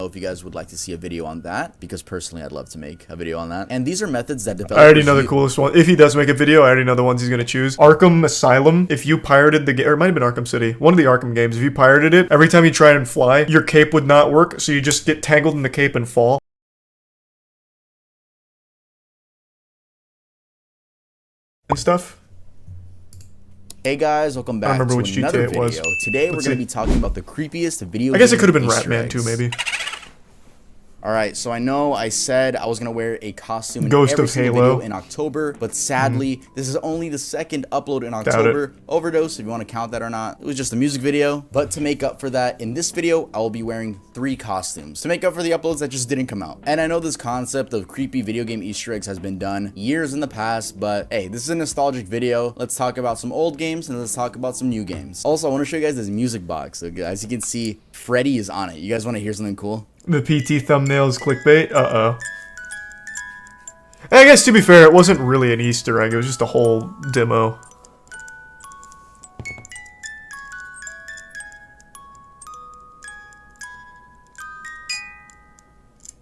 If you guys would like to see a video on that, because personally I'd love to make a video on that. And these are methods that developers I already know the coolest one. If he does make a video, I already know the ones he's gonna choose. Arkham Asylum. If you pirated the game, or it might have been Arkham City, one of the Arkham games, if you pirated it, every time you try and fly, your cape would not work, so you just get tangled in the cape and fall. And stuff. Hey guys, welcome back to another video. Today we're going to be talking about the creepiest video game. I guess it could have been Easter Ratman eggs. too, maybe. Alright, so I know I said I was going to wear a costume in Ghost every of single Halo video in October, but sadly, this is only the second upload in October. Overdose, if you want to count that or not. It was just a music video, but to make up for that, in this video, I will be wearing 3 costumes to make up for the uploads that just didn't come out. And I know this concept of creepy video game Easter eggs has been done years in the past, but hey, this is a nostalgic video. Let's talk about some old games and let's talk about some new games. Also, I want to show you guys this music box. So as you can see, Freddy is on it. You guys want to hear something cool? The PT thumbnails clickbait? Uh-oh. I guess, to be fair, it wasn't really an Easter egg. It was just a whole demo.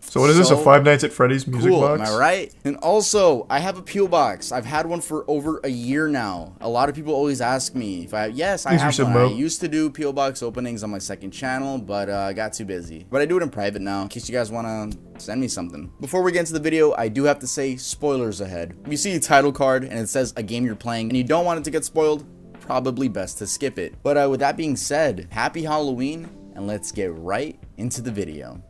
So what is this, a Five Nights at Freddy's music box? Am I right? And also, I have a P.O. box. I've had one for over a year now. A lot of people always ask me if I... Yes, I have one. I used to do P.O. box openings on my second channel, but I got too busy. But I do it in private now, in case you guys want to send me something. Before we get into the video, I do have to say spoilers ahead. If you see a title card and it says a game you're playing and you don't want it to get spoiled, probably best to skip it. But with that being said, happy Halloween, and let's get right into the video.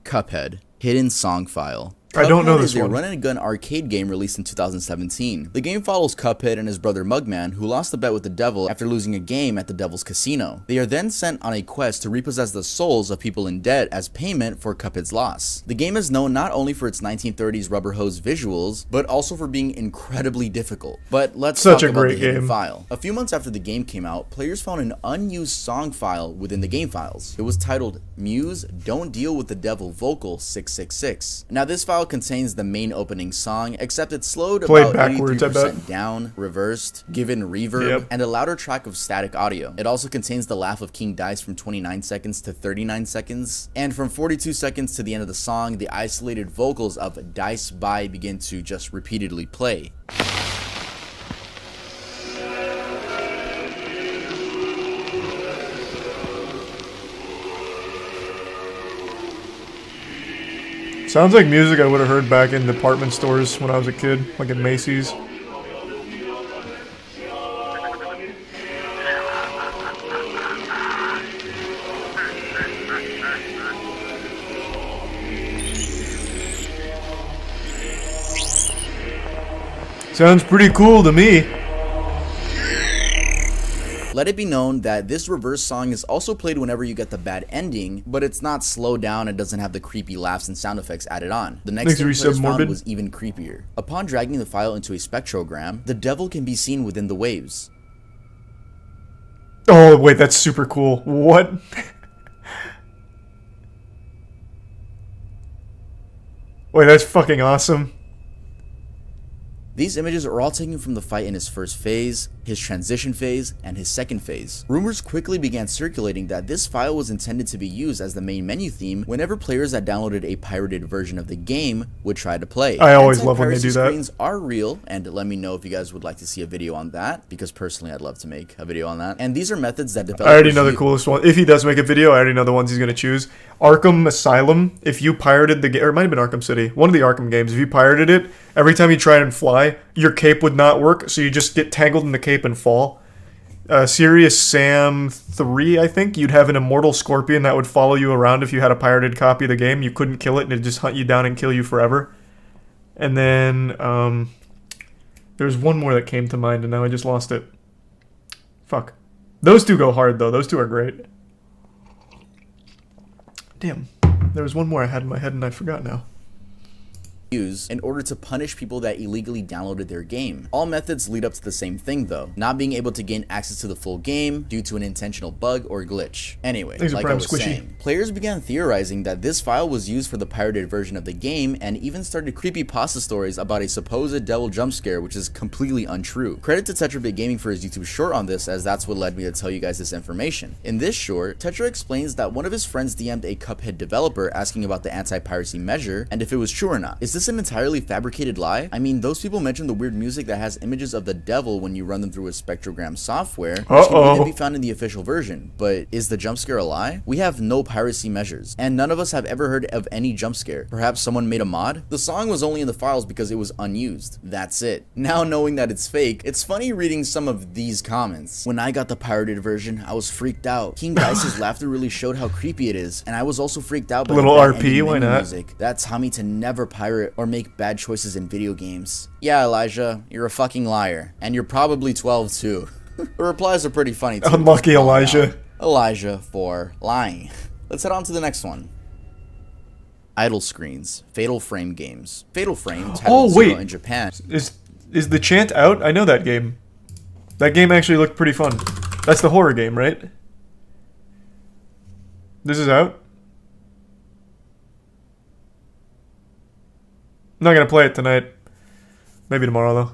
Cuphead, hidden song file. I don't know this one. It's a run-and-gun arcade game released in 2017. The game follows Cuphead and his brother Mugman, who lost a bet with the devil after losing a game at the devil's casino. They are then sent on a quest to repossess the souls of people in debt as payment for Cuphead's loss. The game is known not only for its 1930s rubber hose visuals, but also for being incredibly difficult. But let's talk about the hidden file. A few months after the game came out, players found an unused song file within the game files. It was titled Muse Don't Deal with the Devil Vocal 666. Now this file contains the main opening song, except it's slowed about 83% down, reversed, given reverb, and a louder track of static audio. It also contains the laugh of King Dice from 29 seconds to 39 seconds, and from 42 seconds to the end of the song, the isolated vocals of Dice By begin to just repeatedly play. Sounds like music I would have heard back in department stores when I was a kid, like at Macy's. Sounds pretty cool to me. Let it be known that this reverse song is also played whenever you get the bad ending, but it's not slowed down and doesn't have the creepy laughs and sound effects added on. The next thing players found was even creepier. Upon dragging the file into a spectrogram, the devil can be seen within the waves. Oh wait, that's super cool. What? Wait, that's fucking awesome. These images are all taken from the fight in his first phase, his transition phase, and his second phase. Rumors quickly began circulating that this file was intended to be used as the main menu theme whenever players that downloaded a pirated version of the game would try to play. I always love when they do that. Screens are real, and let me know if you guys would like to see a video on that, because personally I'd love to make a video on that. And these are methods that developers... I already know the coolest one. If he does make a video, I already know the ones he's gonna choose. Arkham Asylum. If you pirated the game, or it might have been Arkham City, one of the Arkham games, if you pirated it, every time you try and fly, your cape would not work, so you just get tangled in the cape and fall. Serious Sam 3, I think, you'd have an immortal scorpion that would follow you around if you had a pirated copy of the game. You couldn't kill it, and it'd just hunt you down and kill you forever. And then, there's one more that came to mind, and now I just lost it. Fuck. Those two go hard, though. Those two are great. Damn. There was one more I had in my head, and I forgot now. use in order to punish people that illegally downloaded their game. All methods lead up to the same thing though, not being able to gain access to the full game due to an intentional bug or glitch. Anyway, like I was saying, players began theorizing that this file was used for the pirated version of the game and even started creepypasta stories about a supposed devil jump scare, which is completely untrue. Credit to Tetrabit Gaming for his YouTube short on this, as that's what led me to tell you guys this information. In this short, Tetra explains that one of his friends DM'd a Cuphead developer asking about the anti-piracy measure and if it was true or not. Is this an entirely fabricated lie? I mean, those people mentioned the weird music that has images of the devil when you run them through a spectrogram software, which can even be found in the official version. But is the jump scare a lie? We have no piracy measures, and none of us have ever heard of any jump scare. Perhaps someone made a mod? The song was only in the files because it was unused. That's it. Now knowing that it's fake, it's funny reading some of these comments. When I got the pirated version, I was freaked out. King Dice's laughter really showed how creepy it is, and I was also freaked out by little RP, why not? Music. That taught me to never pirate or make bad choices in video games. Yeah, Elijah, you're a fucking liar, and you're probably 12 too. The replies are pretty funny too. Unlucky Elijah. Elijah for lying. Let's head on to the next one. Idle screens, Fatal Frame games. Fatal Frame, titled Zero in Japan. Is the chant out? I know that game. That game actually looked pretty fun. That's the horror game, right? This is out? I'm not gonna play it tonight. Maybe tomorrow though.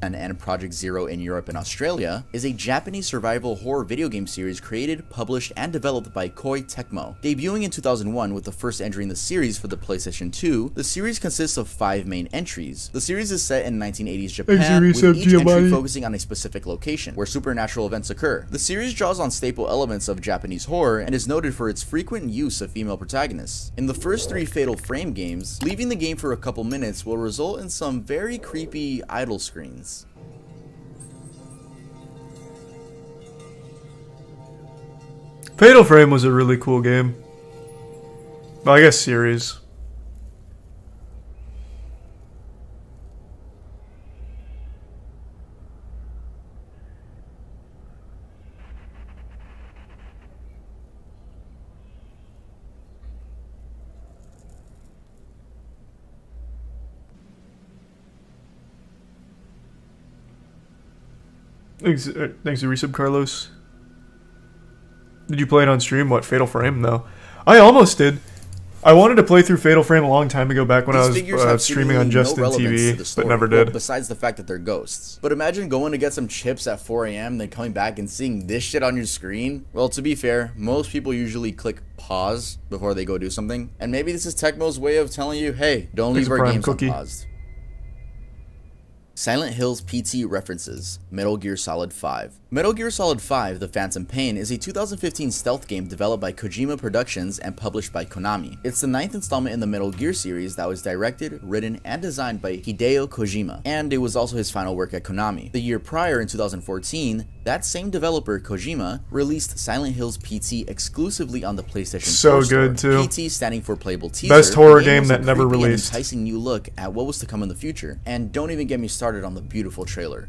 And Project Zero in Europe and Australia is a Japanese survival horror video game series created, published, and developed by Koei Tecmo. Debuting in 2001 with the first entry in the series for the PlayStation 2, the series consists of 5 main entries. The series is set in 1980s Japan, with each entry focusing on a specific location where supernatural events occur. The series draws on staple elements of Japanese horror and is noted for its frequent use of female protagonists. In the first 3 Fatal Frame games, leaving the game for a couple minutes will result in some very creepy idle screens. Fatal Frame was a really cool game. Well, I guess series. Thanks to resub, Carlos. Did you play it on stream? What, Fatal Frame? No. I almost did. I wanted to play through Fatal Frame a long time ago back when I was streaming on Justin TV, but never did. Well, besides the fact that they're ghosts. But imagine going to get some chips at 4 a.m., then coming back and seeing this shit on your screen. Well, to be fair, most people usually click pause before they go do something. And maybe this is Tecmo's way of telling you, hey, don't leave our games unpaused. Silent Hill's PT references, Metal Gear Solid 5. Metal Gear Solid 5: The Phantom Pain is a 2015 stealth game developed by Kojima Productions and published by Konami. It's the 9th installment in the Metal Gear series that was directed, written, and designed by Hideo Kojima, and it was also his final work at Konami. The year prior, in 2014, that same developer, Kojima, released Silent Hill's PT exclusively on the PlayStation 4 So good store. too. PT standing for Playable Teaser. Best horror game that never released. An enticing new look at what was to come in the future. And don't even get me started on the beautiful trailer.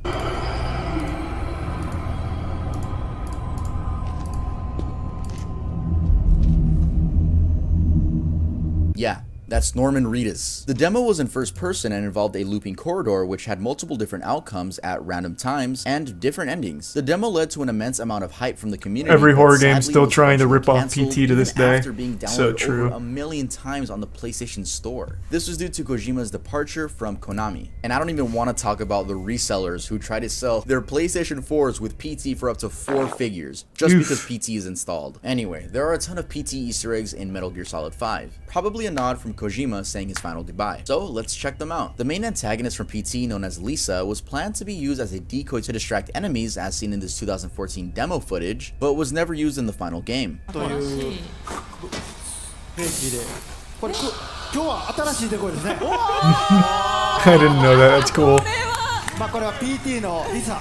Yeah, that's Norman Reedus. The demo was in first person and involved a looping corridor which had multiple different outcomes at random times and different endings. The demo led to an immense amount of hype from the community. Every horror game still trying to rip off PT to this day. After being downloaded so true. over 1 million times on the PlayStation Store. This was due to Kojima's departure from Konami. And I don't even want to talk about the resellers who try to sell their PlayStation 4s with PT for up to 4 figures just because PT is installed. Anyway, there are a ton of PT Easter eggs in Metal Gear Solid 5. Probably a nod from Kojima saying his final goodbye. So let's check them out. The main antagonist from PT, known as Lisa, was planned to be used as a decoy to distract enemies as seen in this 2014 demo footage, but was never used in the final game. I didn't know that. That's cool. まあこれは PT のリサ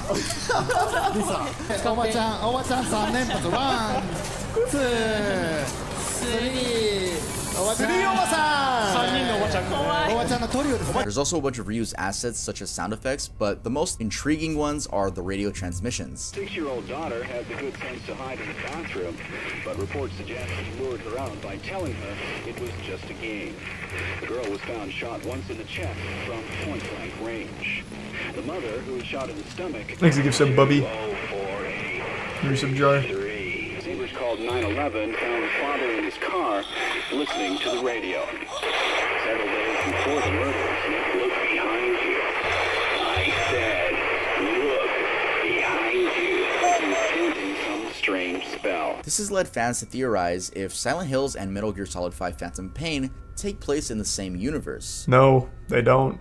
おばちゃん3連発ワンツースリーおばちゃん3人のおばちゃんばちゃんのトリオですね。 There's also a bunch of reused assets such as sound effects, but the most intriguing ones are the radio transmissions. 6-year-old daughter had the good sense to hide in the bathroom, but reports suggest he lured her out by telling her it was just a game. The girl was found shot once in the chest from point-blank range. The mother, who was shot in the stomach, Thanks to give some Bubby. 204A. Here's some jar. Neighbors called 911, found the father in his car listening to the radio. Several days before the murders, look behind you. I said, look behind you. He was chanting some strange spell. This has led fans to theorize if Silent Hills and Metal Gear Solid 5 Phantom Pain take place in the same universe. No, they don't.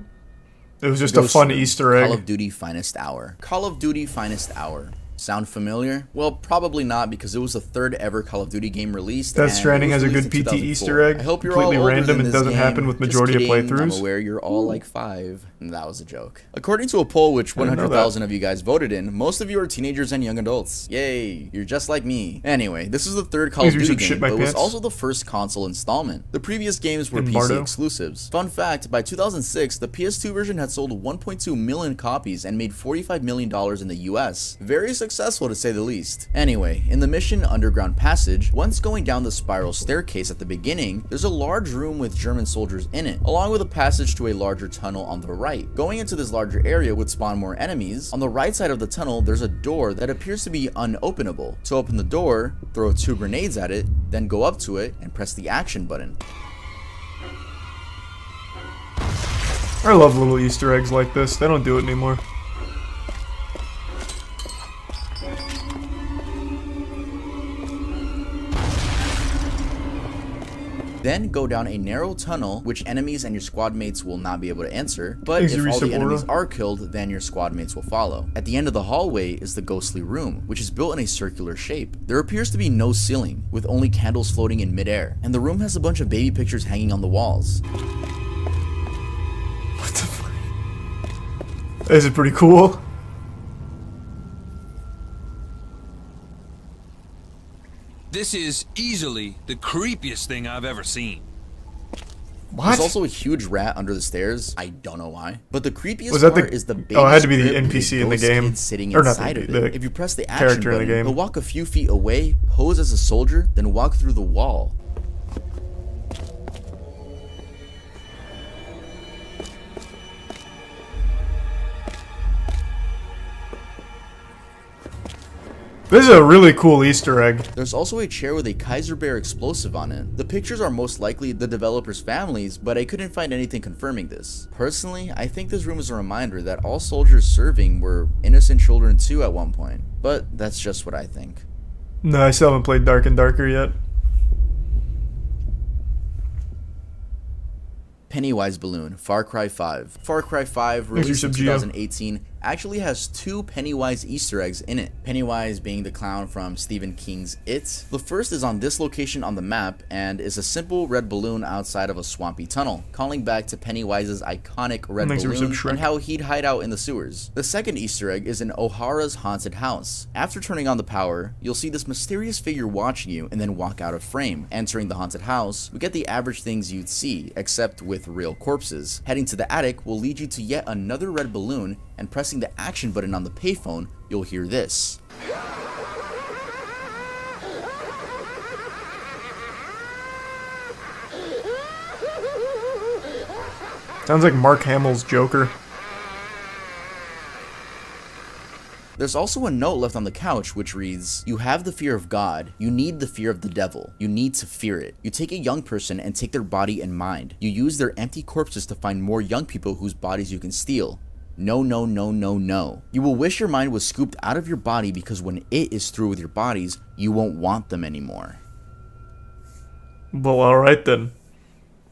It was just Ghost a fun Room, Easter egg. Call of Duty Finest Hour. Call of Duty Finest Hour. Sound familiar? Well, probably not, because it was the third ever Call of Duty game released. Death and Stranding it was has a released good in PT 2004. Easter egg. I hope you're Completely all older random than and this doesn't game. happen with Just majority of kidding. playthroughs. I'm aware you're all like 5. That was a joke. According to a poll which I didn't know 100,000 of you guys voted in, most of you are teenagers and young adults. Yay, you're just like me. Anyway, this is the third Call of Please, you Duty should shit game, my but it was pants. also the first console installment. The previous games were In PC Bardo. exclusives. Fun fact, by 2006, the PS2 version had sold 1.2 million copies and made $45 million in the US. Very successful to say the least. Anyway, in the mission Underground Passage, once going down the spiral staircase at the beginning, there's a large room with German soldiers in it, along with a passage to a larger tunnel on the right. Going into this larger area would spawn more enemies. On the right side of the tunnel, there's a door that appears to be unopenable. To open the door, throw 2 grenades at it, then go up to it and press the action button. I love little Easter eggs like this. They don't do it anymore. Then go down a narrow tunnel, which enemies and your squad mates will not be able to enter, but Thanks, if all the Resub enemies Aura. are killed, then your squad mates will follow. At the end of the hallway is the ghostly room, which is built in a circular shape. There appears to be no ceiling, with only candles floating in midair, and the room has a bunch of baby pictures hanging on the walls. What the fuck? This is pretty cool. This is easily the creepiest thing I've ever seen. What? There's also a huge rat under the stairs. I don't know why. But the creepiest Was that the- part is the baby oh, it had to be the script with a NPC in the ghost game. kid sitting Or not inside the- of it. the If you press the action character in the button, game. he'll walk a few feet away, pose as a soldier, then walk through the wall. This is a really cool Easter egg. There's also a chair with a Kaiser Bear explosive on it. The pictures are most likely the developers' families, but I couldn't find anything confirming this. Personally, I think this room is a reminder that all soldiers serving were innocent children too at one point. But that's just what I think. No, I still haven't played Dark and Darker yet. Pennywise Balloon, Far Cry 5. Far Cry 5, released in Sub-Geo. 2018, actually has 2 Pennywise Easter eggs in it. Pennywise being the clown from Stephen King's It. The first is on this location on the map and is a simple red balloon outside of a swampy tunnel, calling back to Pennywise's iconic red Thanks, balloon Shrek. and how he'd hide out in the sewers. The second Easter egg is in O'Hara's haunted house. After turning on the power, you'll see this mysterious figure watching you and then walk out of frame. Entering the haunted house, we get the average things you'd see, except with real corpses. Heading to the attic will lead you to yet another red balloon, and pressing the action button on the payphone, you'll hear this. Sounds like Mark Hamill's Joker. There's also a note left on the couch which reads, "You have the fear of God, you need the fear of the devil, you need to fear it. You take a young person and take their body and mind. You use their empty corpses to find more young people whose bodies you can steal. No, no, no, no, no. You will wish your mind was scooped out of your body because when it is through with your bodies, you won't want them anymore." Well, alright then.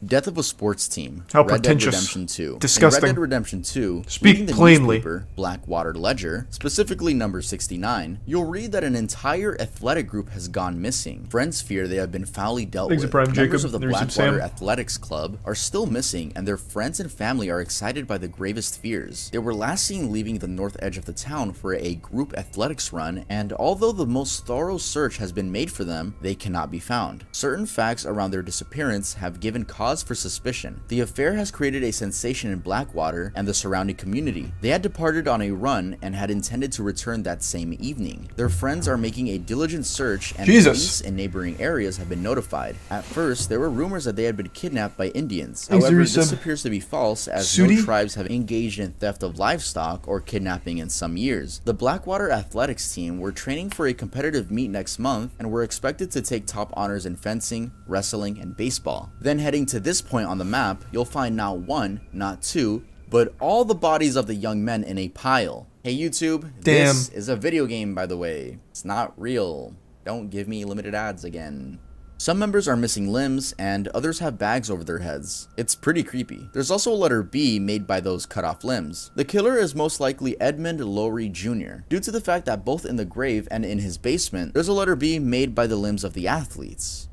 Death of a sports team. How Red pretentious. Dead Redemption 2. Disgusting. In Red Dead Redemption 2, Speak reading the plainly. newspaper, Blackwater Ledger, specifically number 69, you'll read that an entire athletic group has gone missing. Friends fear they have been foully dealt Thanks, with. Prime Members Jacob. of the There's some Blackwater Sam. Athletics Club are still missing, and their friends and family are excited by the gravest fears. They were last seen leaving the north edge of the town for a group athletics run, and although the most thorough search has been made for them, they cannot be found. Certain facts around their disappearance have given cause cause for suspicion. The affair has created a sensation in Blackwater and the surrounding community. They had departed on a run and had intended to return that same evening. Their friends are making a diligent search, and police in neighboring areas have been notified. At first, there were rumors that they had been kidnapped by Indians. However, this appears to be false, as no tribes have engaged in theft of livestock or kidnapping in some years. The Blackwater athletics team were training for a competitive meet next month and were expected to take top honors in fencing, wrestling, and baseball. Then heading to this point on the map, you'll find not one, not two, but all the bodies of the young men in a pile. Hey YouTube, this is a video game, by the way. It's not real. Don't give me limited ads again. Some members are missing limbs, and others have bags over their heads. It's pretty creepy. There's also a letter B made by those cut off limbs. The killer is most likely Edmund Lowry Jr., due to the fact that both in the grave and in his basement, there's a letter B made by the limbs of the athletes.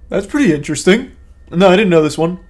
That's pretty interesting. No, I didn't know this one.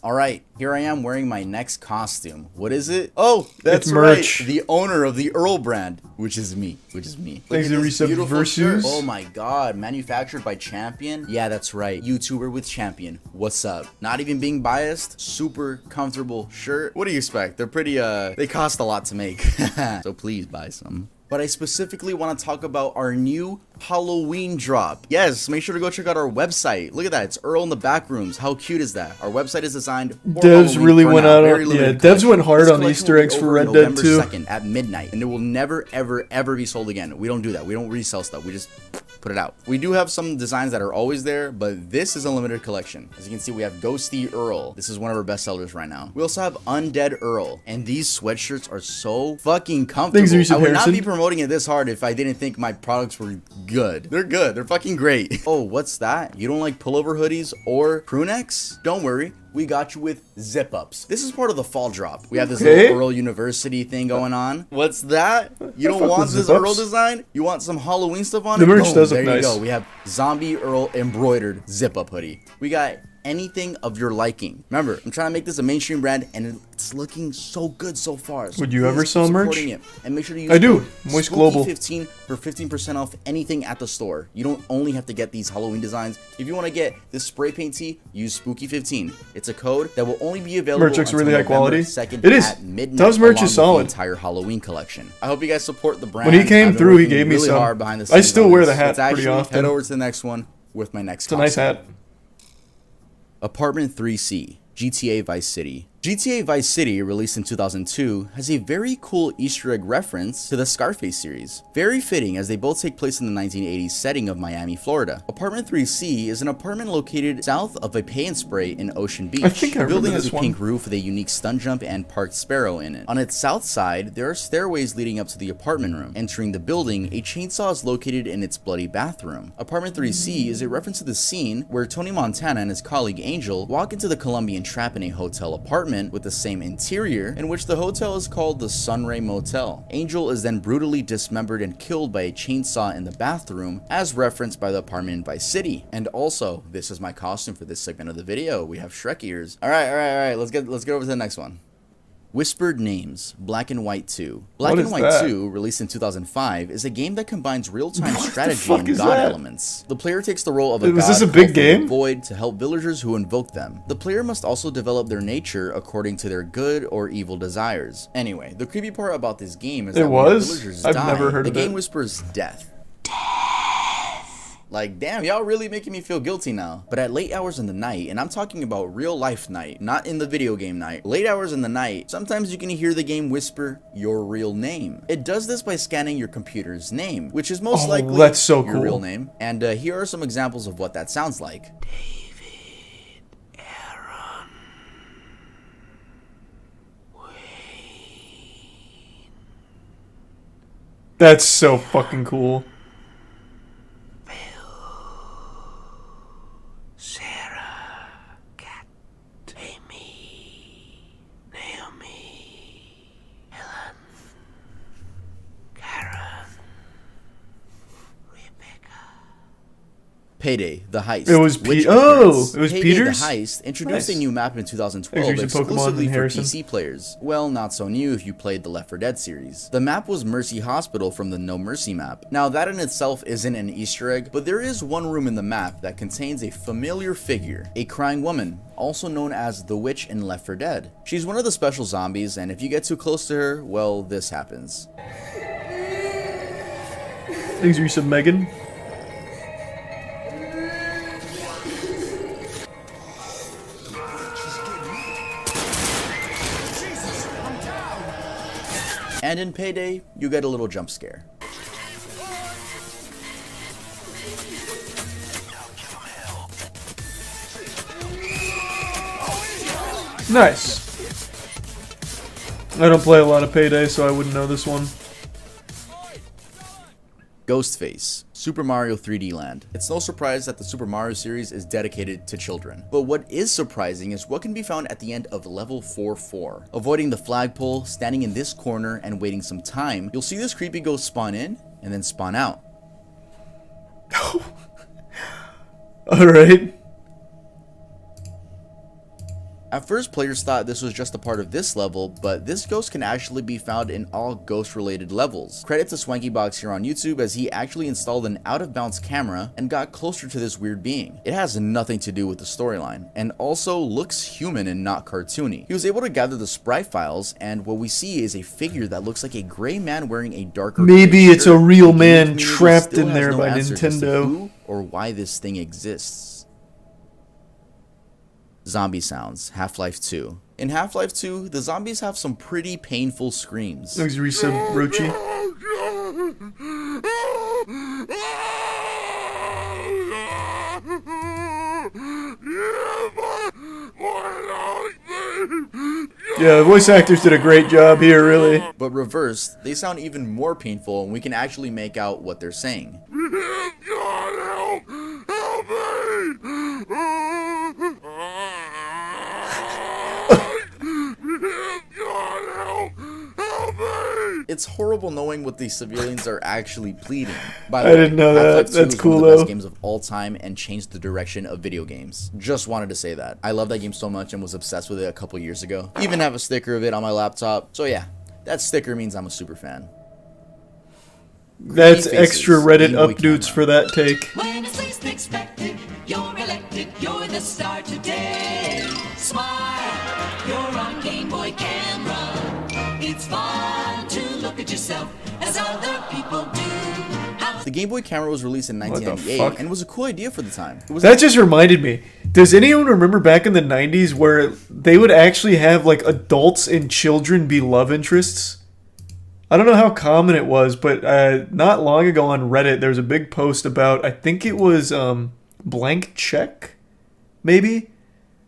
Alright, here I am wearing my next costume. What is it? Oh, that's it's merch. Right. The owner of the Earl brand, which is me. Thanks to Reset Versus. Oh my god, manufactured by Champion? Yeah, that's right. YouTuber with Champion. What's up? Not even being biased, super comfortable shirt. What do you expect? They're pretty, they cost a lot to make. So please buy some. But I specifically want to talk about our new Halloween drop. Yes, make sure to go check out our website. Look at that, it's Earl in the Backrooms. How cute is that? Our website is designed for Devs Halloween really for went now. out on, yeah, devs went hard on Easter eggs for Red Dead 2. November 2nd at midnight, and it will never, ever, ever be sold again. We don't do that. We don't resell stuff. We just put it out. We do have some designs that are always there, but this is a limited collection. As you can see, we have Ghosty Earl. This is one of our best sellers right now. We also have Undead Earl, and these sweatshirts are so fucking comfortable. I would not be promoting it this hard if I didn't think my products were good. They're good. They're fucking great. Oh, what's that? You don't like pullover hoodies or crew necks? Don't worry. We got you with zip-ups. This is part of the fall drop. We have this little Earl University thing going on. What's that? You don't want this Earl design? You want some Halloween stuff on it? The merch does look nice. There you go. We have Zombie Earl embroidered zip-up hoodie. We got anything of your liking. Remember, I'm trying to make this a mainstream brand, and it's looking so good so far. So would you ever sell merch? And make sure to use I do. Moist Global 15 for 15% off anything at the store. You don't only have to get these Halloween designs. If you want to get this spray paint tee, use Spooky 15. It's a code that will only be available merch looks really high quality. It is. At midnight. Dev's merch is solid. The entire Halloween collection. I hope you guys support the brand. When he came through, he gave me really some. Hard behind the I still wear the hat Let's pretty often. Head over to the next one with my next. It's a nice hat. Apartment 3C, GTA Vice City. GTA Vice City, released in 2002, has a very cool Easter egg reference to the Scarface series. Very fitting, as they both take place in the 1980s setting of Miami, Florida. Apartment 3C is an apartment located south of a pay and spray in Ocean Beach. I think I the building has this a pink roof with a unique stun jump and parked sparrow in it. On its south side, there are stairways leading up to the apartment room. Entering the building, a chainsaw is located in its bloody bathroom. Apartment 3C is a reference to the scene where Tony Montana and his colleague Angel walk into the Colombian trap in a hotel apartment with the same interior, in which the hotel is called the Sunray Motel. Angel is then brutally dismembered and killed by a chainsaw in the bathroom, as referenced by the apartment in Vice City. And also, this is my costume for this segment of the video. We have Shrek ears. All right. Let's get over to the next one. Whispered Names, Black and White 2. Black and White 2, released in 2005, is a game that combines real-time strategy and god elements. The player takes the role of a god a big game? Void to help villagers who invoke them. The player must also develop their nature according to their good or evil desires. Anyway, the creepy part about this game is that when the villagers die, the game whispers death. Like, damn, y'all really making me feel guilty now. But at late hours in the night, and I'm talking about real life night, not in the video game night, late hours in the night, sometimes you can hear the game whisper your real name. It does this by scanning your computer's name, which is most likely your real name. And here are some examples of what that sounds like. David, Aaron, Wayne. That's so fucking cool. Payday, the Heist. It was which it was Payday, Peter's? the Heist introduced Nice. a new map in 2012 Thanks, Pokemon exclusively and for Harrison. PC players. Well, not so new if you played the Left 4 Dead series. The map was Mercy Hospital from the No Mercy map. Now that in itself isn't an Easter egg, but there is one room in the map that contains a familiar figure, a crying woman, also known as the Witch in Left 4 Dead. She's one of the special zombies, and if you get too close to her, well, this happens. Thanks, Risa Megan. And in Payday, you get a little jump scare. Nice. I don't play a lot of Payday, so I wouldn't know this one. Ghostface, Super Mario 3D Land. It's no surprise that the Super Mario series is dedicated to children. But what is surprising is what can be found at the end of level 4-4. Avoiding the flagpole, standing in this corner, and waiting some time, you'll see this creepy ghost spawn in and then spawn out. Alright. At first, players thought this was just a part of this level, but this ghost can actually be found in all ghost-related levels. Credit to SwankyBox here on YouTube as he actually installed an out-of-bounds camera and got closer to this weird being. It has nothing to do with the storyline, and also looks human and not cartoony. He was able to gather the sprite files, and what we see is a figure that looks like a gray man wearing a darker Maybe gray it's shirt. a real The man gaming community trapped still in has there no by answers as to Nintendo. who or why this thing exists. Zombie sounds, Half-Life 2. In Half-Life 2, the zombies have some pretty painful screams. Thanks, Risa Rochi. Yeah, the voice actors did a great job here, really. But reversed, they sound even more painful and we can actually make out what they're saying. It's horrible knowing what these civilians are actually pleading. By the way, didn't know that. Half-Life 2 That's is cool, one of the best though. games of all time and changed the direction of video games. Just wanted to say that. I love that game so much and was obsessed with it a couple years ago. Even have a sticker of it on my laptop. So yeah, that sticker means I'm a super fan. That's Creepy faces, extra Reddit Game Boy updates camera. for that take. When it's least expected, you're elected, you're the star today. Smile, you're on Game Boy camera. It's fun to look at yourself as other people do. The Game Boy camera was released in the 1998 fuck? and was a cool idea for the time. It was That just reminded me. Does anyone remember back in the 90s where they would actually have like adults and children be love interests? I don't know how common it was, but not long ago on Reddit, there was a big post about, I think it was blank check, maybe?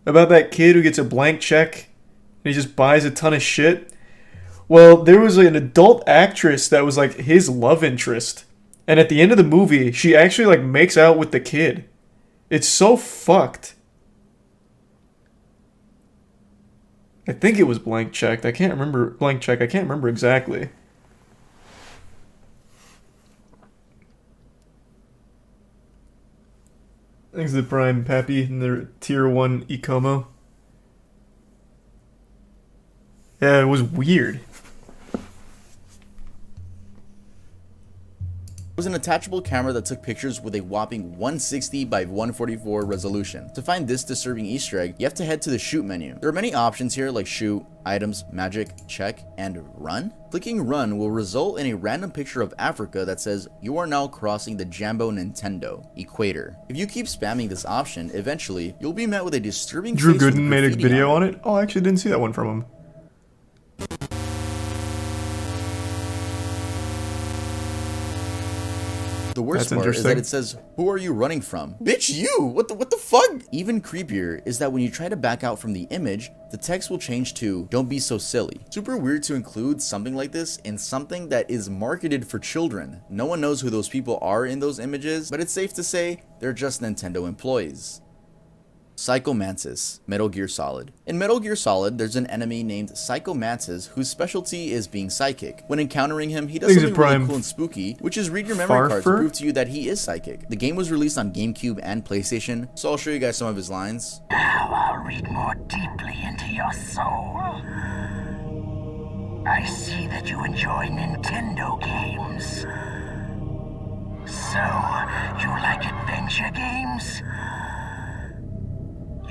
About that kid who gets a blank check and he just buys a ton of shit. Well, there was an adult actress that was like his love interest. And at the end of the movie, she actually like makes out with the kid. It's so fucked. I think it was blank check. I can't remember blank check. I can't remember exactly. Thanks to the Prime Pappy and the Tier 1 Ecomo. Yeah, it was weird. It was an attachable camera that took pictures with a whopping 160 by 144 resolution. To find this disturbing Easter egg, you have to head to the shoot menu. There are many options here like shoot, items, magic, check, and run. Clicking run will result in a random picture of Africa that says you are now crossing the Jambo Nintendo equator. If you keep spamming this option, eventually you'll be met with a disturbing Drew face with Gooden made a graffiti video on on it. Oh, I actually didn't see that one from him. The worst That's part is interesting. that it says, "Who are you running from?" Bitch, you! What the fuck? Even creepier is that when you try to back out from the image, the text will change to, "Don't be so silly." Super weird to include something like this in something that is marketed for children. No one knows who those people are in those images, but it's safe to say they're just Nintendo employees. Psychomantis, Metal Gear Solid. In Metal Gear Solid, there's an enemy named Psychomantis whose specialty is being psychic. When encountering him, he does something really cool and spooky, which is read your memory card to prove to you that he is psychic. The game was released on GameCube and PlayStation, so I'll show you guys some of his lines. Now I'll read more deeply into your soul. I see that you enjoy Nintendo games. So, you like adventure games?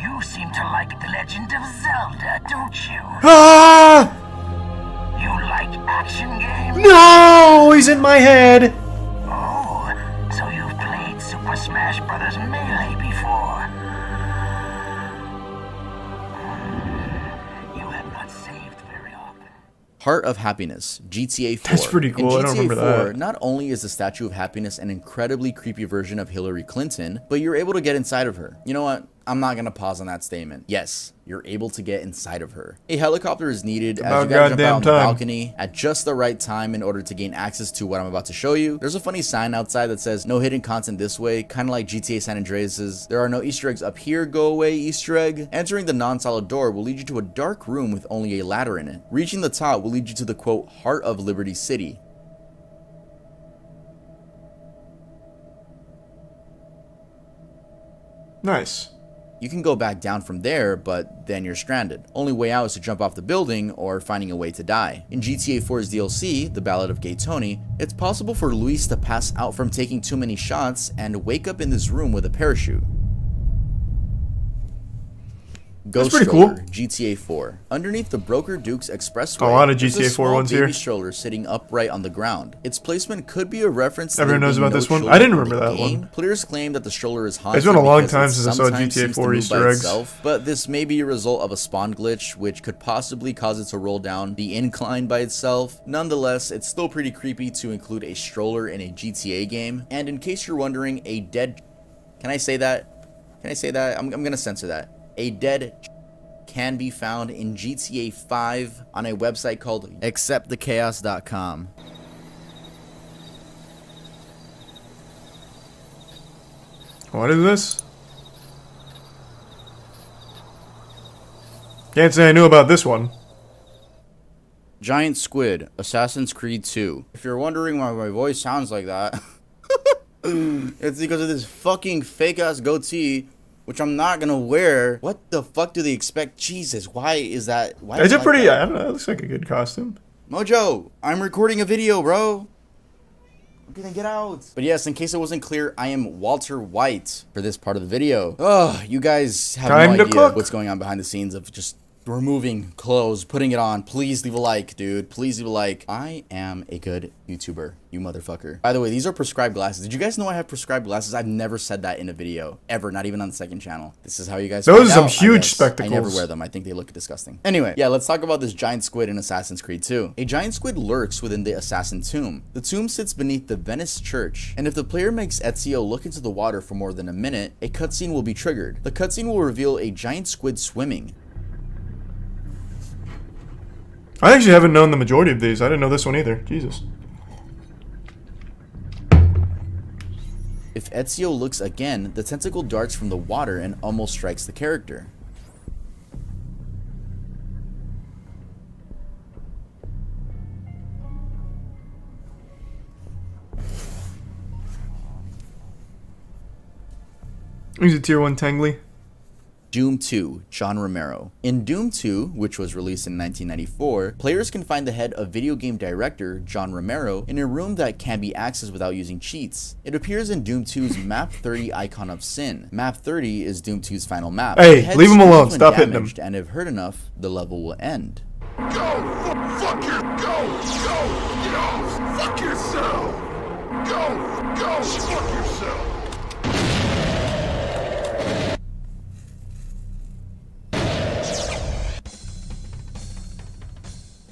You seem to like The Legend of Zelda, don't you? Ah! You like action games? No! He's in my head! Oh, so you've played Super Smash Bros. Melee before? You have not saved very often. Heart of Happiness, GTA 4. That's pretty cool. In I don't GTA remember 4, that. not only is the Statue of Happiness an incredibly creepy version of Hillary Clinton, but you're able to get inside of her. You know what? I'm not gonna pause on that statement. Yes, you're able to get inside of her. A helicopter is needed as you gotta jump out on the balcony at just the right time in order to gain access to what I'm about to show you. There's a funny sign outside that says no hidden content this way, kind of like GTA San Andreas's there are no Easter eggs up here, go away Easter egg. Entering the non-solid door will lead you to a dark room with only a ladder in it. Reaching the top will lead you to the quote heart of Liberty City. Nice. You can go back down from there, but then you're stranded. Only way out is to jump off the building or finding a way to die. In GTA 4's DLC, The Ballad of Gay Tony, it's possible for Luis to pass out from taking too many shots and wake up in this room with a parachute. Ghost pretty Stroller, cool. GTA 4. Underneath the Broker Duke's Expressway, A lot of there's GTA 4 small ones baby here. stroller sitting upright on the ground. Its placement could be a reference to Everyone there knows being about no this one? children I didn't in the remember that game. one. Players claim that the stroller is haunted It's been a long because time it since I saw sometimes GTA seems to 4 move Easter by eggs. itself, but this may be a result of a spawn glitch, which could possibly cause it to roll down the incline by itself. Nonetheless, it's still pretty creepy to include a stroller in a GTA game. And in case you're wondering, a dead... Can I say that? Can I say that? I'm gonna censor that. A dead... can be found in GTA 5 on a website called acceptthechaos.com. What is this? Can't say I knew about this one. Giant Squid, Assassin's Creed 2. If you're wondering why my voice sounds like that, it's because of this fucking fake ass goatee, which I'm not gonna wear. What the fuck do they expect? Jesus, why is that? Why It's is a it like pretty, that? I don't know, it looks like a good costume. Mojo, I'm recording a video, bro. I'm gonna get out. But yes, in case it wasn't clear, I am Walter White for this part of the video. Oh, you guys have Time no to idea cook. what's going on behind the scenes of just removing clothes, putting it on. Please leave a like, dude. Please leave a like. I am a good YouTuber, you motherfucker. By the way, these are prescribed glasses. Did you guys know I have prescribed glasses? I've never said that in a video, ever, not even on the second channel. This is how you guys Those find are some out, I huge guess. spectacles. I never wear them. I think they look disgusting. Anyway, yeah, let's talk about this giant squid in Assassin's Creed 2. A giant squid lurks within the assassin tomb. The tomb sits beneath the Venice church, and if the player makes Ezio look into the water for more than a minute, a cutscene will be triggered. The cutscene will reveal a giant squid swimming. I actually haven't known the majority of these. I didn't know this one either. Jesus. If Ezio looks again, the tentacle darts from the water and almost strikes the character. He's a tier 1 Tangly. Doom 2, John Romero. In Doom 2, which was released in 1994, players can find the head of video game director John Romero in a room that can be accessed without using cheats. It appears in Doom 2's Map 30 Icon of Sin. Map 30 is Doom 2's final map. Hey, The head leave him screams alone. when Stop hitting him. damaged, and if hurt enough, the level will end. Go! Fuck you! Go! Fuck yourself! Go! Fuck yourself!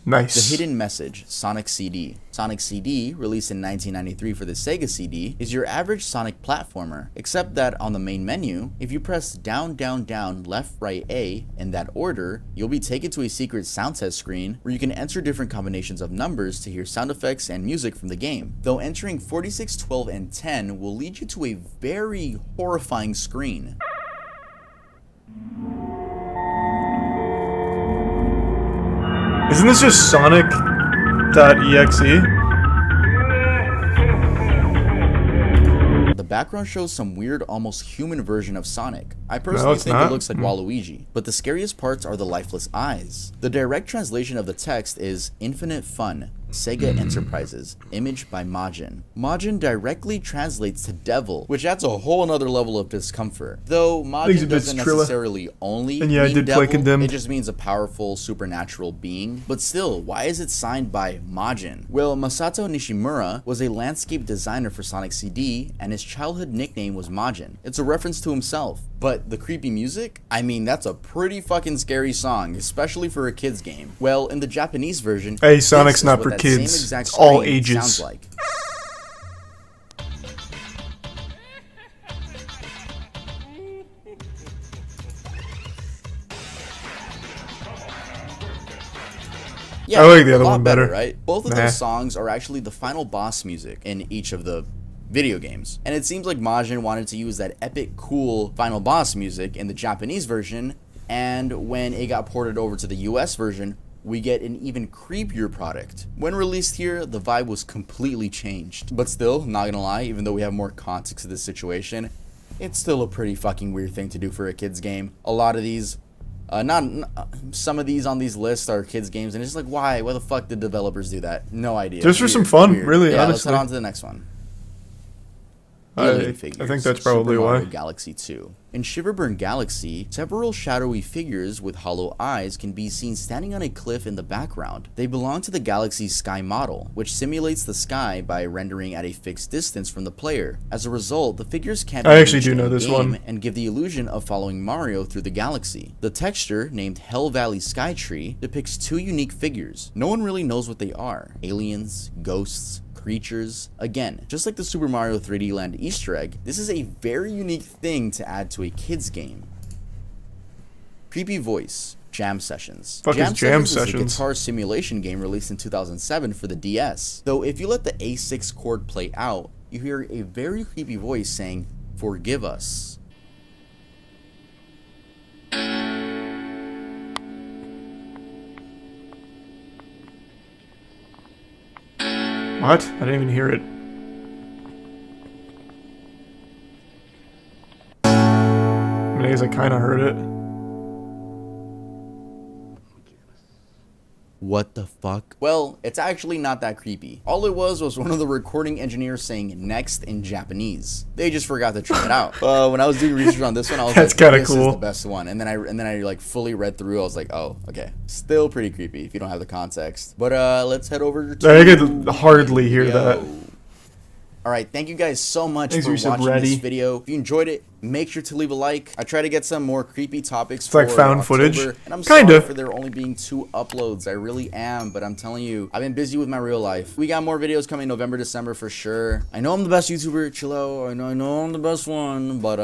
Nice. The Hidden Message, Sonic CD. Sonic CD, released in 1993 for the Sega CD, is your average Sonic platformer, except that on the main menu, if you press down, down, down, left, right, A, in that order, you'll be taken to a secret sound test screen where you can enter different combinations of numbers to hear sound effects and music from the game. Though entering 46, 12, and 10 will lead you to a very horrifying screen. Isn't this just Sonic.exe? The background shows some weird, almost human version of Sonic. I personally it's think not. it looks like Waluigi, but the scariest parts are the lifeless eyes. The direct translation of the text is Infinite Fun, Sega Enterprises, image by Majin. Majin directly translates to devil, which adds a whole another level of discomfort. Though Majin doesn't necessarily only And yeah, I mean did play devil, Condemned. it just means a powerful supernatural being. But still, why is it signed by Majin? Well, Masato Nishimura was a landscape designer for Sonic CD, and his childhood nickname was Majin. It's a reference to himself. But the creepy music? I mean, that's a pretty fucking scary song, especially for a kid's game. Well, in the Japanese version, Hey, Sonic's this is not what for that kids. same exact It's all scream ages. sounds like. Yeah, I like the a other lot one better. right? Both of Nah. those songs are actually the final boss music in each of the video games. And it seems like Majin wanted to use that epic, cool final boss music in the Japanese version, and when it got ported over to the US version, we get an even creepier product. When released here, the vibe was completely changed. But still, not gonna lie, even though we have more context to this situation, it's still a pretty fucking weird thing to do for a kid's game. A lot of these some of these on these lists are kids games, and it's just like, why the fuck did developers do that? No idea. Just for some fun, really, Yeah, let's head honestly. on to the next one. I Alien think figures, that's probably Super Mario why. Galaxy 2. In Shiverburn Galaxy, several shadowy figures with hollow eyes can be seen standing on a cliff in the background. They belong to the Galaxy's sky model, which simulates the sky by rendering at a fixed distance from the player. As a result, the figures can't be I actually reached do know in this game one. and give the illusion of following Mario through the galaxy. The texture, named Hell Valley Skytree, depicts two unique figures. No one really knows what they are: aliens, ghosts, creatures. Again, just like the Super Mario 3D Land Easter egg, this is a very unique thing to add to a kid's game. Creepy Voice Jam Sessions. Fuck is Jam is a Sessions? guitar simulation game released in 2007 for the DS. Though if you let the A6 chord play out, you hear a very creepy voice saying, "Forgive us." What? I didn't even hear it. I mean, I guess I kind of heard it. What the fuck? Well, it's actually not that creepy. All it was one of the recording engineers saying next in Japanese. They just forgot to trim it out. When I was doing research on this one, I was That's like, kinda this cool. is the best one. And then I like fully read through. I was like, oh, okay. Still pretty creepy if you don't have the context. But let's head over to I could hardly hear that. Alright, thank you guys so much Thanks, for Yusuf, watching ready. this video. If you enjoyed it, make sure to leave a like. I try to get some more creepy topics It's like for found October, footage. and I'm Kinda. sorry for there only being 2 uploads. I really am, but I'm telling you, I've been busy with my real life. We got more videos coming November, December for sure. I know I'm the best YouTuber, chillo. I know I'm the best one, but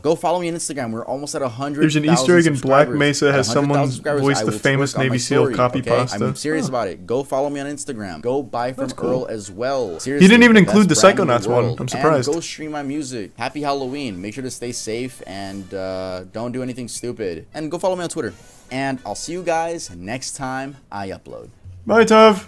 go follow me on Instagram. We're almost at 100,000 There's an Easter egg in Black subscribers. Mesa At has 100,000 someone subscribers, voiced I the will famous twerk on my Navy SEAL story, copy okay? pasta. I'm serious about it. Go follow me on Instagram. Go buy from cool. Earl as well. Seriously, He didn't even the include best the brand in Psychonauts one. world. I'm surprised. And go stream my music. Happy Halloween. Make sure to stay safe and don't do anything stupid. And go follow me on Twitter. And I'll see you guys next time I upload. Bye, Tov.